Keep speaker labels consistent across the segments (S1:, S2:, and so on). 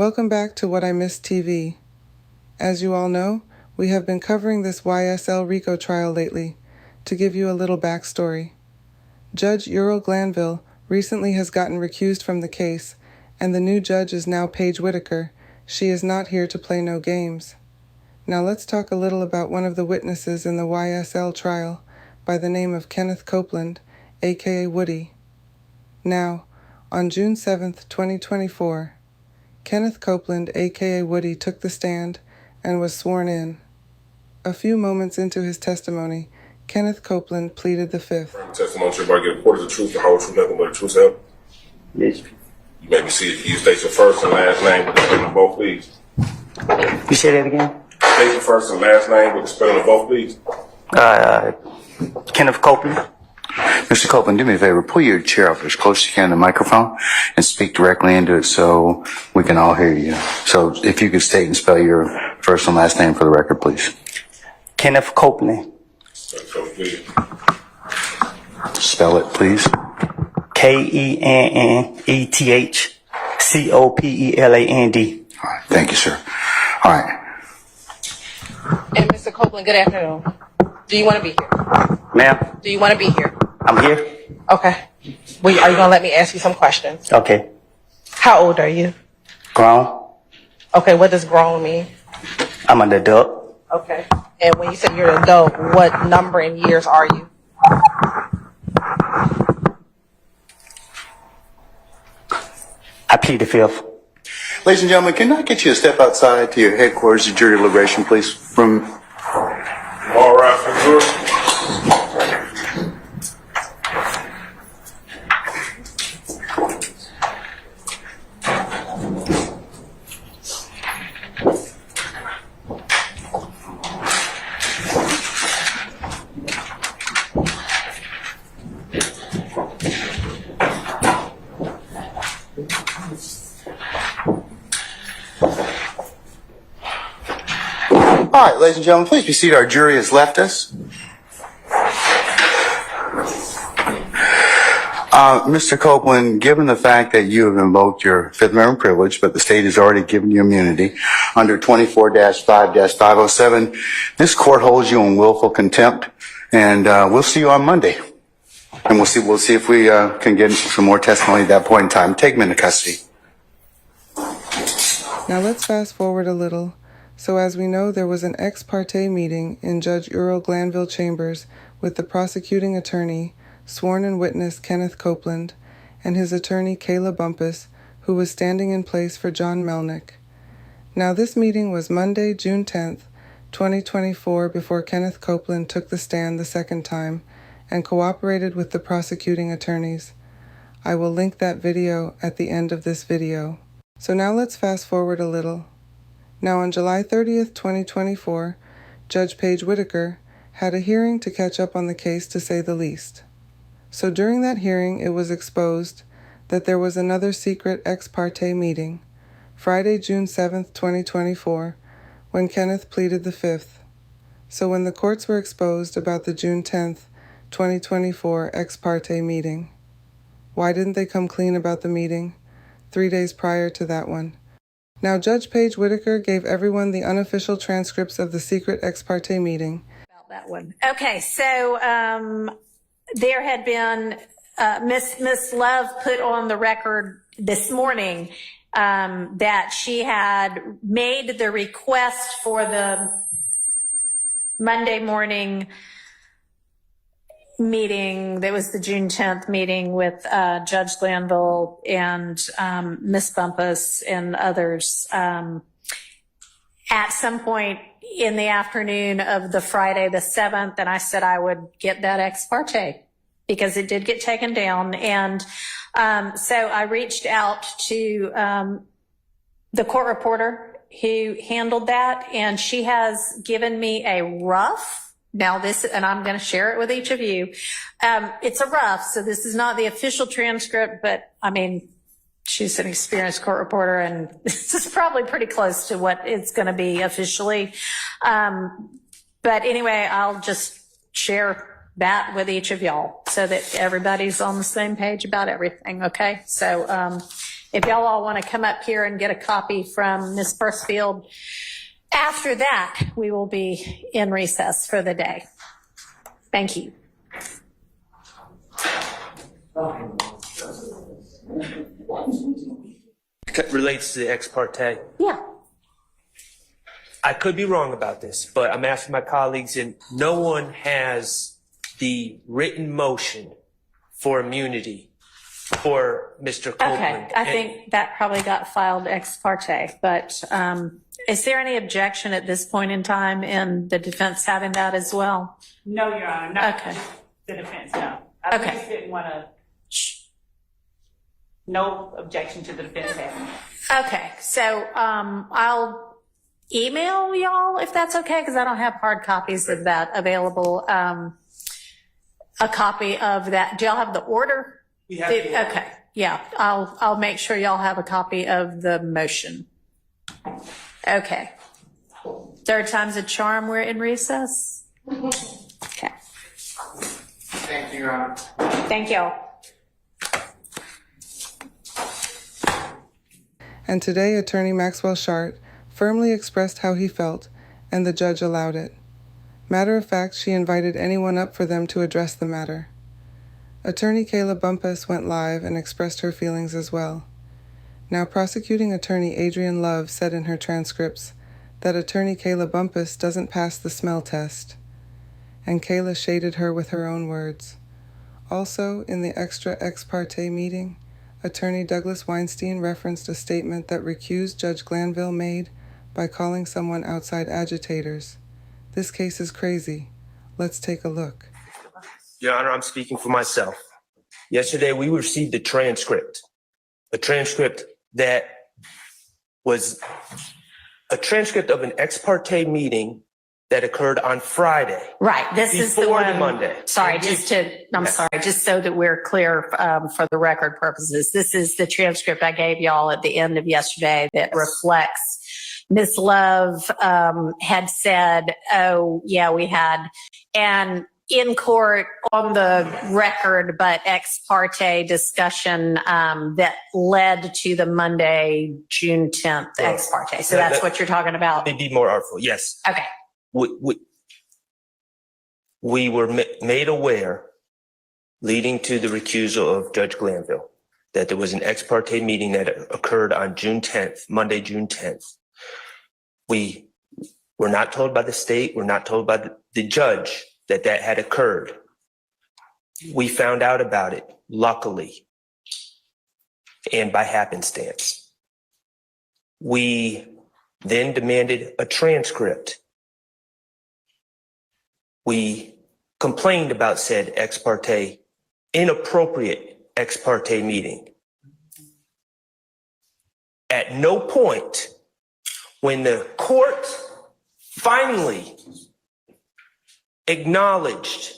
S1: Welcome back to What I Missed TV. As you all know, we have been covering this YSL RICO trial lately. To give you a little backstory, Judge Earl Glanville recently has gotten recused from the case, and the new judge is now Paige Whitaker. She is not here to play no games. Now let's talk a little about one of the witnesses in the YSL trial by the name of Kenneth Copeland, aka Woody. Now, on June 7th, 2024, Kenneth Copeland, aka Woody, took the stand and was sworn in. A few moments into his testimony, Kenneth Copeland pleaded the fifth.
S2: Testimony to everybody get reported the truth, the whole truth, nothing but the truth, sir.
S3: Yes.
S2: You may be seated. Can you state your first and last name with the spelling of both, please?
S3: You say that again?
S2: State your first and last name with the spelling of both, please.
S3: Kenneth Copeland.
S4: Mr. Copeland, do me a favor. Pull your chair up as close as you can to the microphone and speak directly into it so we can all hear you. So if you could state and spell your first and last name for the record, please.
S3: Kenneth Copeland.
S2: So, please.
S4: Spell it, please.
S3: KennethCopeland.
S4: All right. Thank you, sir. All right.
S5: And Mr. Copeland, good afternoon. Do you want to be here?
S3: Ma'am?
S5: Do you want to be here?
S3: I'm here?
S5: Okay. Are you going to let me ask you some questions?
S3: Okay.
S5: How old are you?
S3: Grown?
S5: Okay, what does grown mean?
S3: I'm an adult.
S5: Okay. And when you say you're an adult, what number in years are you?
S3: I plead the fifth.
S4: Ladies and gentlemen, can I get you to step outside to your headquarters of jury deliberation, please?
S2: All right, sir.
S4: All right, ladies and gentlemen, please be seated. Our jury has left us. Mr. Copeland, given the fact that you have invoked your Fifth Amendment privilege, but the state has already given you immunity under 24-5-507, this court holds you in willful contempt, and we'll see you on Monday. And we'll see if we can get some more testimony at that point in time. Take him into custody.
S1: Now let's fast forward a little. So as we know, there was an ex parte meeting in Judge Earl Glanville chambers with the prosecuting attorney, sworn-in witness Kenneth Copeland, and his attorney Kayla Bumpus, who was standing in place for John Melnick. Now this meeting was Monday, June 10th, 2024, before Kenneth Copeland took the stand the second time and cooperated with the prosecuting attorneys. I will link that video at the end of this video. So now let's fast forward a little. Now on July 30th, 2024, Judge Paige Whitaker had a hearing to catch up on the case, to say the least. So during that hearing, it was exposed that there was another secret ex parte meeting, Friday, June 7th, 2024, when Kenneth pleaded the fifth. So when the courts were exposed about the June 10th, 2024 ex parte meeting, why didn't they come clean about the meeting 3 days prior to that one? Now, Judge Paige Whitaker gave everyone the unofficial transcripts of the secret ex parte meeting.
S6: About that one. Okay, so there had been Miss Love put on the record this morning that she had made the request for the Monday morning meeting. That was the June 10th meeting with Judge Glanville and Miss Bumpus and others at some point in the afternoon of the Friday the 7th. And I said I would get that ex parte because it did get taken down. And so I reached out to the court reporter who handled that, and she has given me a rough. Now this, and I'm going to share it with each of you. It's a rough, so this is not the official transcript, but I mean, she's an experienced court reporter, and this is probably pretty close to what it's going to be officially. But anyway, I'll just share that with each of y'all so that everybody's on the same page about everything. Okay. So, if y'all all want to come up here and get a copy from Ms. Burstfield, after that, we will be in recess for the day. Thank you.
S7: Relates to the ex parte.
S6: Yeah.
S7: I could be wrong about this, but I'm asking my colleagues, and no one has the written motion for immunity for Mr. Copeland.
S6: Okay, I think that probably got filed ex parte, but is there any objection at this point in time in the defense having that as well?
S8: No, Your Honor, not
S6: Okay.
S8: the defense, no. I
S6: Okay.
S8: just didn't want to, no objection to the defense having it.
S6: Okay, so I'll email y'all if that's okay, because I don't have hard copies of that available. A copy of that. Do y'all have the order?
S7: We have the order.
S6: Okay, yeah, I'll make sure y'all have a copy of the motion. Okay. Third time's a charm. We're in recess. Okay.
S9: Thank you, Your Honor.
S6: Thank y'all.
S1: And today, Attorney Maxwell Shart firmly expressed how he felt, and the judge allowed it. Matter of fact, she invited anyone up for them to address the matter. Attorney Kayla Bumpus went live and expressed her feelings as well. Now, prosecuting attorney Adrienne Love said in her transcripts that attorney Kayla Bumpus doesn't pass the smell test, and Kayla shaded her with her own words. Also, in the extra ex parte meeting, attorney Douglas Weinstein referenced a statement that recused Judge Glanville made by calling someone outside agitators. This case is crazy. Let's take a look.
S7: Your Honor, I'm speaking for myself. Yesterday, we received a transcript that was a transcript of an ex parte meeting that occurred on Friday.
S6: Right. This is the
S7: Before
S6: one.
S7: the Monday.
S6: Sorry, just so that we're clear for the record purposes. This is the transcript I gave y'all at the end of yesterday that reflects Ms. Love had said, oh, yeah, we had, and in court on the record, but ex parte discussion that led to the Monday, June 10th ex parte. So that's what you're talking about?
S7: Let me be more artful. Yes.
S6: Okay.
S7: We were made aware, leading to the recusal of Judge Glanville, that there was an ex parte meeting that occurred on June 10th, Monday, June 10th. We were not told by the state, we're not told by the judge that had occurred. We found out about it, luckily, and by happenstance. We then demanded a transcript. We complained about said ex parte, inappropriate ex parte meeting. At no point, when the court finally acknowledged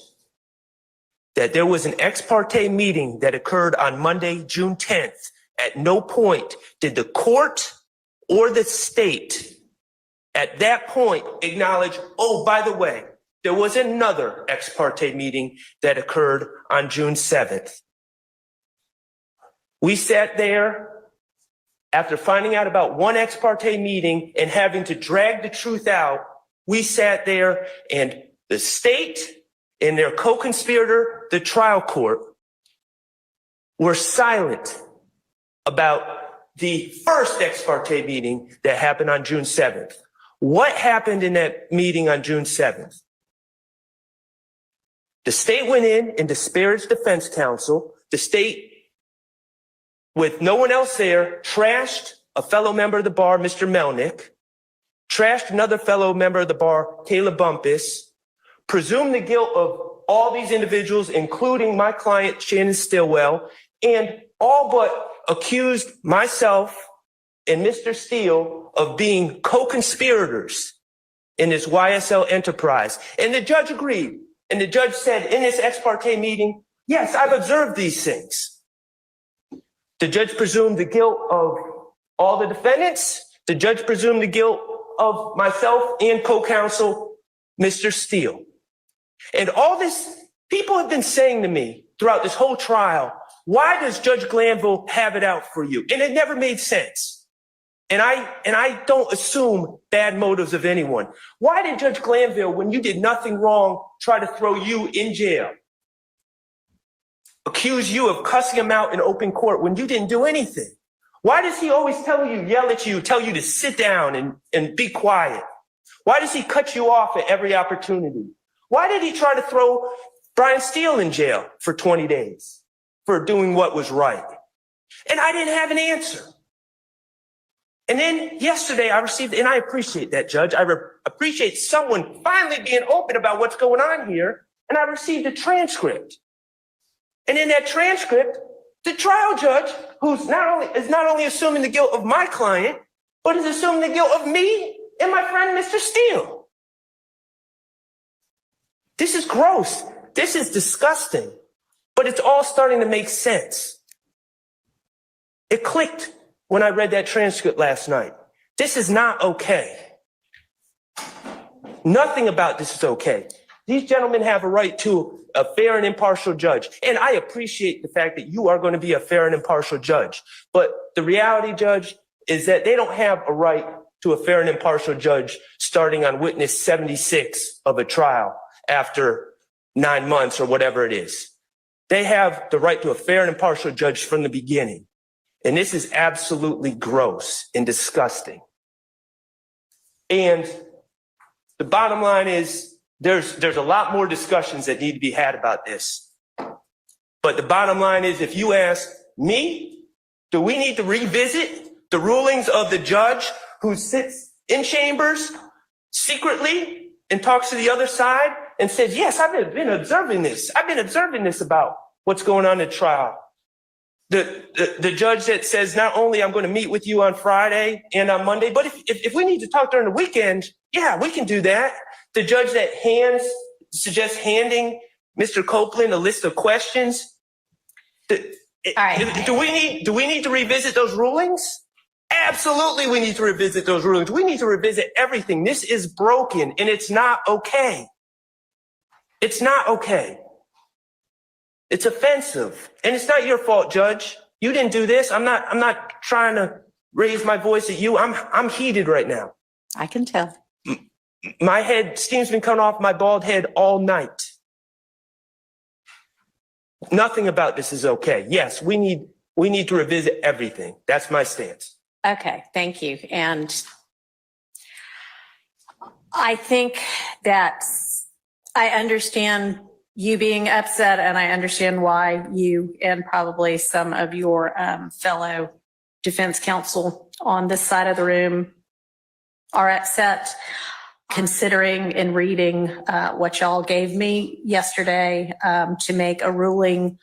S7: that there was an ex parte meeting that occurred on Monday, June 10th, at no point did the court or the state at that point acknowledge, oh, by the way, there was another ex parte meeting that occurred on June 7th. We sat there after finding out about one ex parte meeting and having to drag the truth out. We sat there, and the state and their co-conspirator, the trial court, were silent about the first ex parte meeting that happened on June 7th. What happened in that meeting on June 7th? The state went in and disparaged defense counsel. The state, with no one else there, trashed a fellow member of the bar, Mr. Melnick, trashed another fellow member of the bar, Kayla Bumpus, presumed the guilt of all these individuals, including my client, Shannon Stillwell, and all but accused myself and Mr. Steele of being co-conspirators in this YSL enterprise. And the judge agreed. And the judge said in this ex parte meeting, yes, I've observed these things. The judge presumed the guilt of all the defendants. The judge presumed the guilt of myself and co-counsel, Mr. Steele. And all this, people have been saying to me throughout this whole trial, Why does Judge Glanville have it out for you? And it never made sense. And I don't assume bad motives of anyone. Why did Judge Glanville, when you did nothing wrong, try to throw you in jail? Accuse you of cussing him out in open court when you didn't do anything? Why does he always tell you, yell at you, tell you to sit down and be quiet? Why does he cut you off at every opportunity? Why did he try to throw Brian Steele in jail for 20 days for doing what was right? And I didn't have an answer. And then yesterday I received, and I appreciate that, Judge. I appreciate someone finally being open about what's going on here. And I received a transcript. And in that transcript, the trial judge, who's not only assuming the guilt of my client, but is assuming the guilt of me and my friend, Mr. Steele. This is gross. This is disgusting. But it's all starting to make sense. It clicked when I read that transcript last night. This is not okay. Nothing about this is okay. These gentlemen have a right to a fair and impartial judge. And I appreciate the fact that you are going to be a fair and impartial judge. But the reality, Judge, is that they don't have a right to a fair and impartial judge starting on witness 76 of a trial after 9 months or whatever it is. They have the right to a fair and impartial judge from the beginning. And this is absolutely gross and disgusting. And the bottom line is there's a lot more discussions that need to be had about this. But the bottom line is, if you ask me, do we need to revisit the rulings of the judge who sits in chambers secretly and talks to the other side and says, yes, I've been observing this. I've been observing this about what's going on in the trial. The judge that says, not only I'm going to meet with you on Friday and on Monday, but if we need to talk during the weekend, yeah, we can do that. The judge that suggests handing Mr. Copeland a list of questions. All right. Do we need to revisit those rulings? Absolutely, we need to revisit those rulings. We need to revisit everything. This is broken, and it's not okay. It's not okay. It's offensive, and it's not your fault, Judge. You didn't do this. I'm not trying to raise my voice at you. I'm heated right now.
S6: I can tell.
S7: My steam's been coming off my bald head all night. Nothing about this is okay. Yes, we need to revisit everything. That's my stance.
S6: Okay, thank you. And I think that I understand you being upset, and I understand why you and probably some of your fellow defense counsel on this side of the room are upset. Considering and reading what y'all gave me yesterday to make a ruling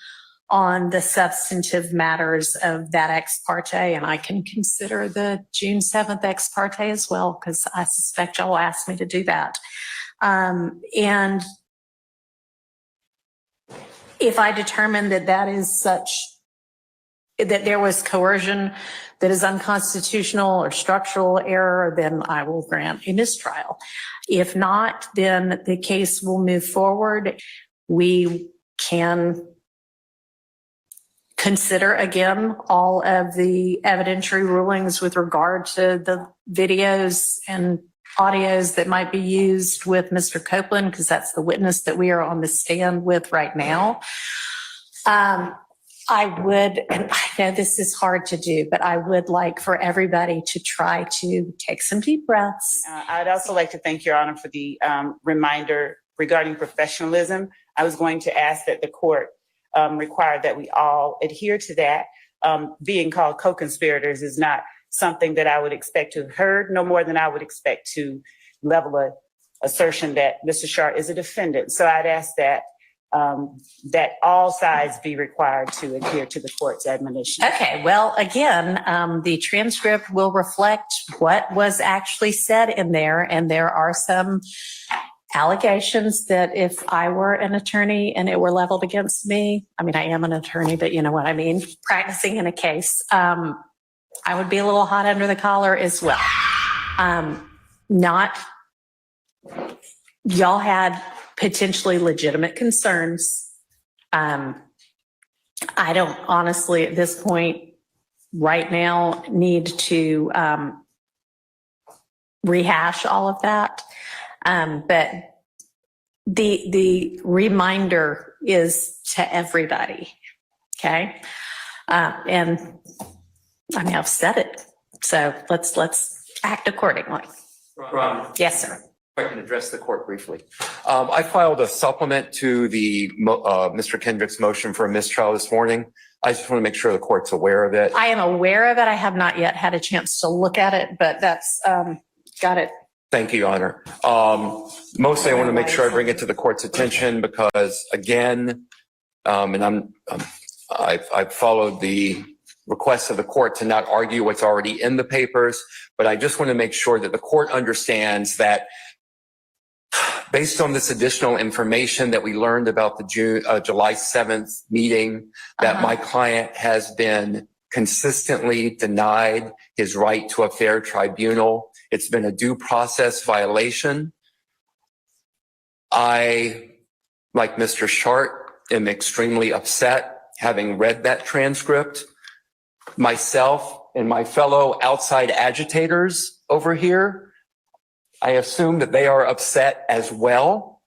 S6: on the substantive matters of that ex parte, and I can consider the June 7th ex parte as well, because I suspect y'all asked me to do that. And if I determine that that is such, that there was coercion that is unconstitutional or structural error, then I will grant a mistrial. If not, then the case will move forward. We can consider again all of the evidentiary rulings with regard to the videos and audios that might be used with Mr. Copeland, because that's the witness that we are on the stand with right now. I would, and I know this is hard to do, but I would like for everybody to try to take some deep breaths.
S10: I'd also like to thank Your Honor for the reminder regarding professionalism. I was going to ask that the court require that we all adhere to that. Being called co-conspirators is not something that I would expect to have heard, no more than I would expect to level a assertion that Mr. Sharp is a defendant. So I'd ask that that all sides be required to adhere to the court's admonition.
S6: Okay, well, again, the transcript will reflect what was actually said in there, and there are some allegations that if I were an attorney and it were leveled against me, I mean, I am an attorney, but you know what I mean, practicing in a case, I would be a little hot under the collar as well. Y'all had potentially legitimate concerns. I don't honestly at this point right now need to rehash all of that. But the reminder is to everybody. Okay. And I mean, I've said it. So let's act accordingly.
S11: Ron,
S6: Yes, sir.
S11: if I can address the court briefly. I filed a supplement to the Mr. Kendrick's motion for a mistrial this morning. I just want to make sure the court's aware of it.
S6: I am aware of it. I have not yet had a chance to look at it, but that's got it.
S11: Thank you, Your Honor. Mostly I want to make sure I bring it to the court's attention because again, and I've followed the request of the court to not argue what's already in the papers, but I just want to make sure that the court understands that based on this additional information that we learned about the July 7th meeting, that my client has been consistently denied his right to a fair tribunal. It's been a due process violation. I, like Mr. Shart, am extremely upset having read that transcript. Myself and my fellow outside agitators over here, I assume that they are upset as well.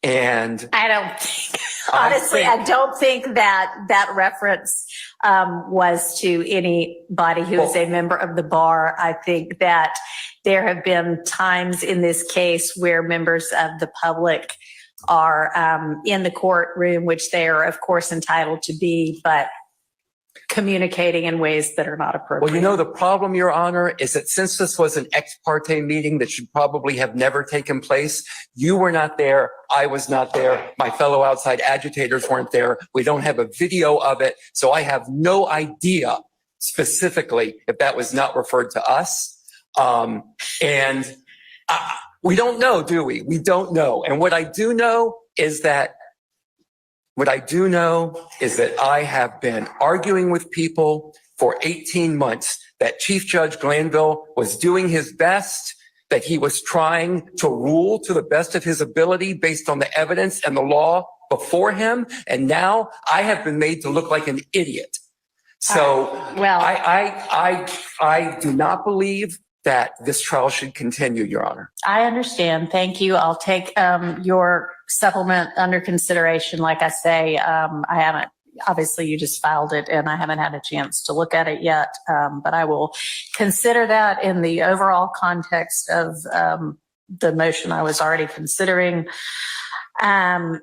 S11: And
S6: I don't think, honestly, I don't think that reference was to anybody who is a member of the bar. I think that there have been times in this case where members of the public are in the courtroom, which they are, of course, entitled to be, but communicating in ways that are not appropriate.
S11: well, you know, the problem, Your Honor, is that since this was an ex parte meeting that should probably have never taken place, you were not there, I was not there, my fellow outside agitators weren't there, we don't have a video of it, so I have no idea specifically if that was not referred to us. We don't know, do we? We don't know. And what I do know is that I have been arguing with people for 18 months that Chief Judge Glanville was doing his best, that he was trying to rule to the best of his ability based on the evidence and the law before him. And now I have been made to look like an idiot. So
S6: well,
S11: I do not believe that this trial should continue, Your Honor.
S6: I understand. Thank you. I'll take your supplement under consideration. Like I say, I haven't, obviously you just filed it and I haven't had a chance to look at it yet, but I will consider that in the overall context of the motion I was already considering. And,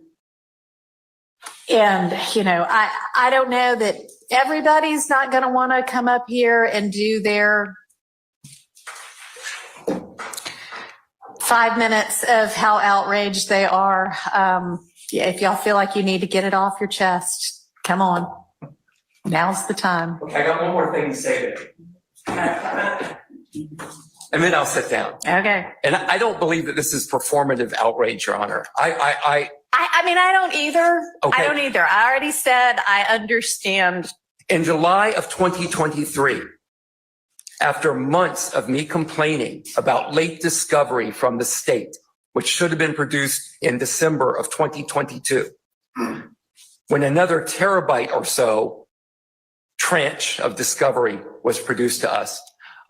S6: you know, I don't know that everybody's not going to want to come up here and do their 5 minutes of how outraged they are. Yeah, if y'all feel like you need to get it off your chest, come on. Now's the time.
S11: Okay, I got one more thing to say there. And then I'll sit down.
S6: Okay.
S11: And I don't believe that this is performative outrage, Your Honor.
S6: I mean, I don't either.
S11: Okay.
S6: I don't either. I already said I understand.
S11: In July of 2023, after months of me complaining about late discovery from the state, which should have been produced in December of 2022, when another terabyte or so tranche of discovery was produced to us,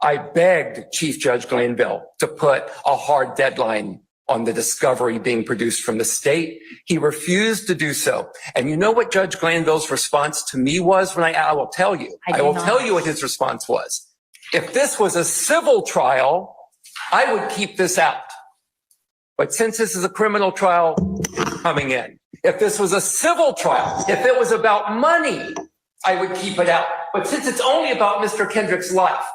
S11: I begged Chief Judge Glanville to put a hard deadline on the discovery being produced from the state. He refused to do so. And you know what Judge Glanville's response to me was when I will tell you. I will tell you what his response was. If this was a civil trial, I would keep this out. But since this is a criminal trial, coming in. If this was a civil trial, if it was about money, I would keep it out. But since it's only about Mr. Kendrick's life,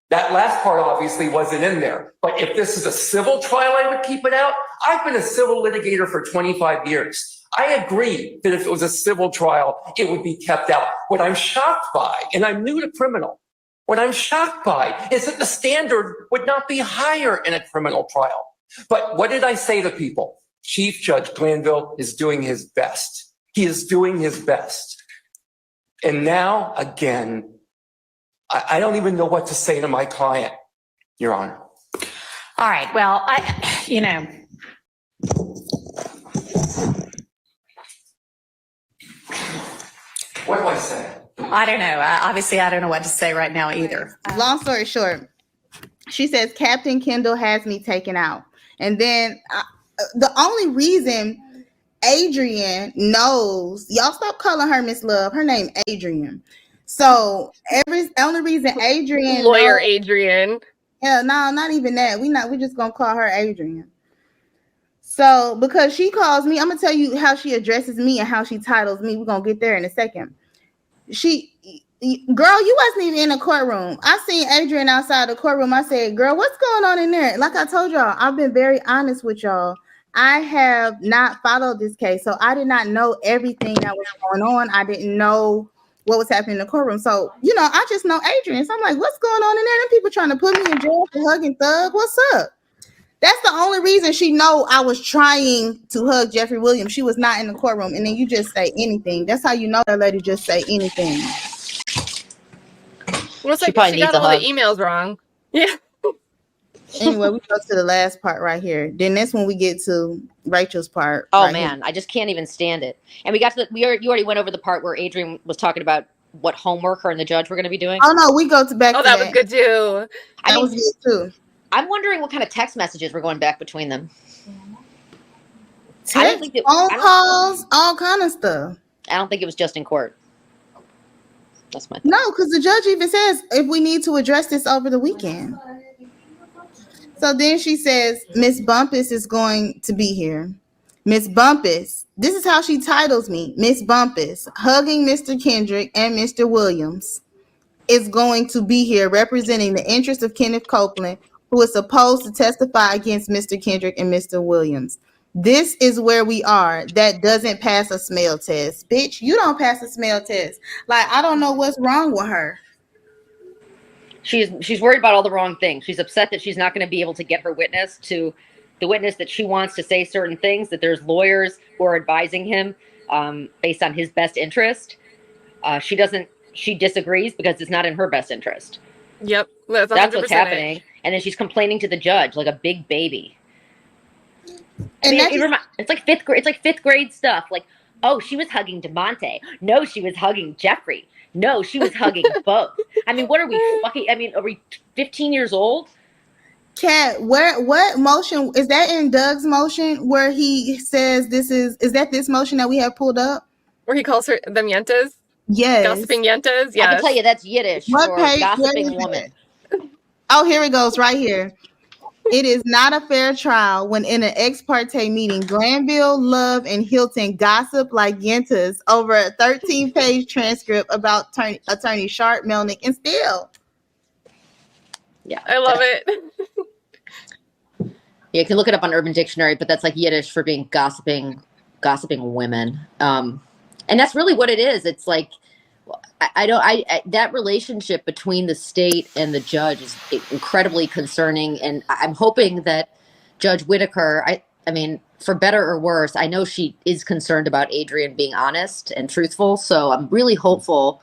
S11: that last part obviously wasn't in there. But if this is a civil trial, I would keep it out. I've been a civil litigator for 25 years. I agree that if it was a civil trial, it would be kept out. What I'm shocked by, and I'm new to criminal, what I'm shocked by is that the standard would not be higher in a criminal trial. But what did I say to people? Chief Judge Glanville is doing his best. He is doing his best. And now, again, I don't even know what to say to my client, Your Honor.
S6: All right. Well, you know,
S11: What do I say?
S6: I don't know. Obviously, I don't know what to say right now either.
S12: Long story short, she says, Captain Kendall has me taken out. And then the only reason Adrian knows, y'all stop calling her Miss Love. Her name Adrian. So only reason Adrian
S13: Lawyer
S12: knows,
S13: Adrian.
S12: yeah, no, not even that. We just gonna call her Adrian. So because she calls me, I'm gonna tell you how she addresses me and how she titles me. We're gonna get there in a second. Girl, you wasn't even in the courtroom. I seen Adrian outside the courtroom. I said, girl, what's going on in there? Like I told y'all, I've been very honest with y'all. I have not followed this case, so I did not know everything that was going on. I didn't know what was happening in the courtroom. So, I just know Adrian. So I'm like, what's going on in there? Them people trying to put me in jail for hugging Thug. What's up? That's the only reason she know I was trying to hug Jeffrey Williams. She was not in the courtroom. And then you just say anything. That's how you know that lady just say anything.
S13: Well, it's like she got all the emails wrong. Yeah.
S12: Anyway, we go to the last part right here. Then that's when we get to Rachel's part.
S14: Oh
S12: right
S14: man,
S12: here.
S14: I just can't even stand it. And we got to you already went over the part where Adrian was talking about what homework her and the judge were going to be doing.
S12: Oh no, we go to back.
S13: Oh,
S12: to
S13: that was good too.
S12: That was good too.
S14: I'm wondering what kind of text messages were going back between them.
S12: Text, phone calls, all kind of stuff.
S14: I don't think it was just in court. That's my thought.
S12: No, because the judge even says if we need to address this over the weekend. So then she says, Miss Bumpus is going to be here. Miss Bumpus, this is how she titles me. Miss Bumpus, hugging Mr. Kendrick and Mr. Williams, is going to be here representing the interest of Kenneth Copeland, who is supposed to testify against Mr. Kendrick and Mr. Williams. This is where we are. That doesn't pass a smell test. Bitch, you don't pass a smell test. Like, I don't know what's wrong with her.
S14: She's worried about all the wrong things. She's upset that she's not going to be able to get her witness to the witness that she wants to say certain things, that there's lawyers who are advising him based on his best interest. She disagrees because it's not in her best interest.
S13: Yep. That's
S14: what's happening. And then she's complaining to the judge like a big baby. It's like fifth grade. It's like fifth grade stuff. Like, oh, she was hugging DeMonte. No, she was hugging Jeffrey. No, she was hugging both. I mean, what are we fucking? I mean, are we 15 years old?
S12: Kat, what motion is that in Doug's motion where he says is that this motion that we have pulled up?
S13: Where he calls them yentas?
S12: Yes.
S13: Gossiping yentas? Yes.
S14: I can tell you that's Yiddish for gossiping woman.
S12: Oh, here it goes right here. It is not a fair trial when in an ex parte meeting, Glanville, Love, and Hilton gossip like yentas over a 13-page transcript about attorney Sharp, Melnick, and Steele.
S14: Yeah,
S13: I love it.
S14: Yeah, you can look it up on Urban Dictionary, but that's like Yiddish for being gossiping women. And that's really what it is. It's like, that relationship between the state and the judge is incredibly concerning. And I'm hoping that Judge Whitaker, I mean, for better or worse, I know she is concerned about Adrian being honest and truthful. So I'm really hopeful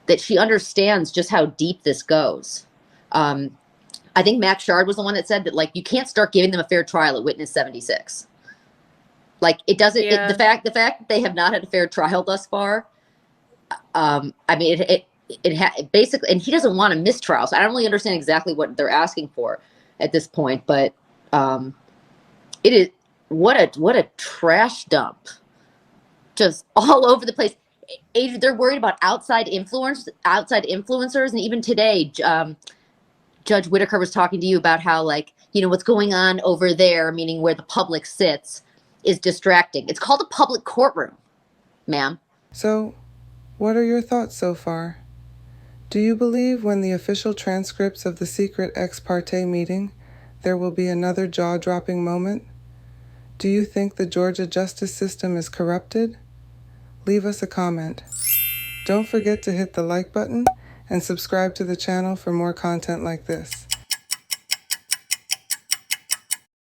S14: that she understands just how deep this goes. I think Max Shard was the one that said that, like, you can't start giving them a fair trial at witness 76. Like, it doesn't, the fact that they have not had a fair trial thus far, I mean, it basically, and he doesn't want a mistrial. So I don't really understand exactly what they're asking for at this point, but it is, what a trash dump, just all over the place. They're worried about outside influencers, and even today, Judge Whitaker was talking to you about how, like, you know, what's going on over there, meaning where the public sits, is distracting. It's called a public courtroom, ma'am.
S1: So, what are your thoughts so far? Do you believe when the official transcripts of the secret ex parte meeting, there will be another jaw-dropping moment? Do you think the Georgia justice system is corrupted? Leave us a comment. Don't forget to hit the like button and subscribe to the channel for more content like this.